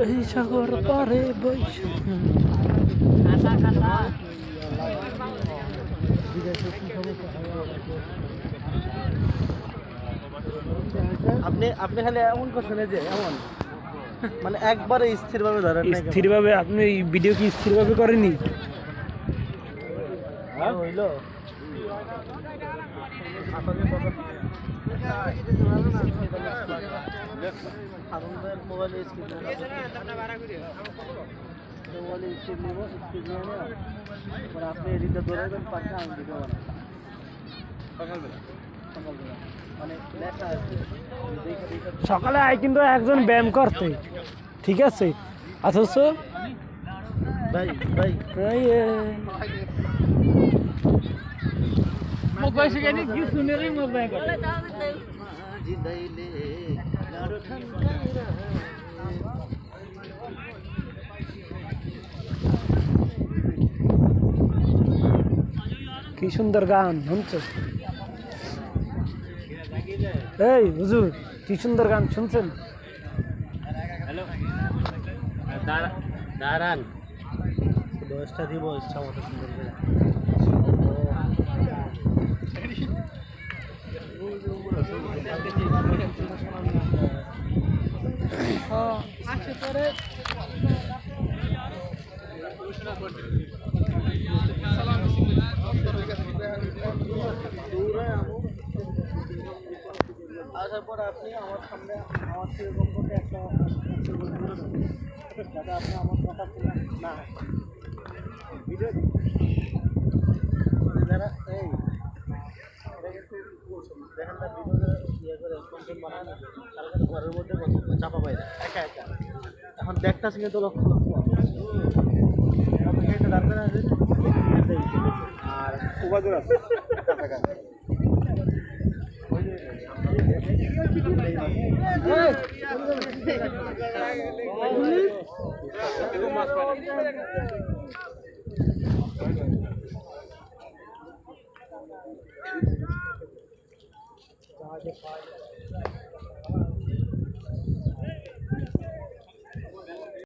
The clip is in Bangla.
এই সাগর পারে বৈশা আপনি আপনি খালি এমন করছেন যে এমন মানে একবারে স্থিরভাবে ধরেন না স্থিরভাবে আপনি এই ভিডিও কি স্থিরভাবে করেনি হইলো মোবাইলে আপনি এদিকে ধরবেন পাশে আমি দিতে পারেন সকালে আয় কিন্তু একজন ব্যায়াম করতে ঠিক আছে অথচ ভাই ভাই মোবাইল সেখানে কি শুনে রে মোবাইল কি সুন্দর গান শুনছো এই হুজুর কি সুন্দর গান শুনছেন হ্যালো দাঁড়ান দশটা দিব ইচ্ছা মতো সুন্দর করে আসে পরে আসার পর আপনি আমার সামনে আমার সেরকম করে একটা যাতে আপনি আমার কথা না ভিডিও যারা এই দেখেন না ভিডিও ইয়ে করে কন্টেন্ট বানায় না তারা কিন্তু ঘরের মধ্যে চাপা পায় না একা একা এখন দেখতেছি কিন্তু লক্ষ লক্ষ এটা ডাকবে না আর উপাদুর আছে কাছাকাছি